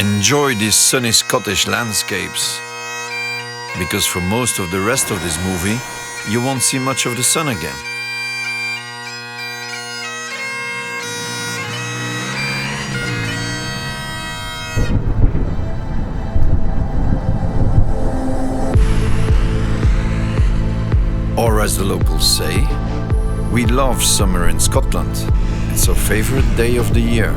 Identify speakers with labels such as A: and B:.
A: Enjoy these sunny Scottish landscapes, because for most of the rest of this movie, you won't see much of the sun again. Or as the locals say, we love summer in Scotland. It's our favorite day of the year.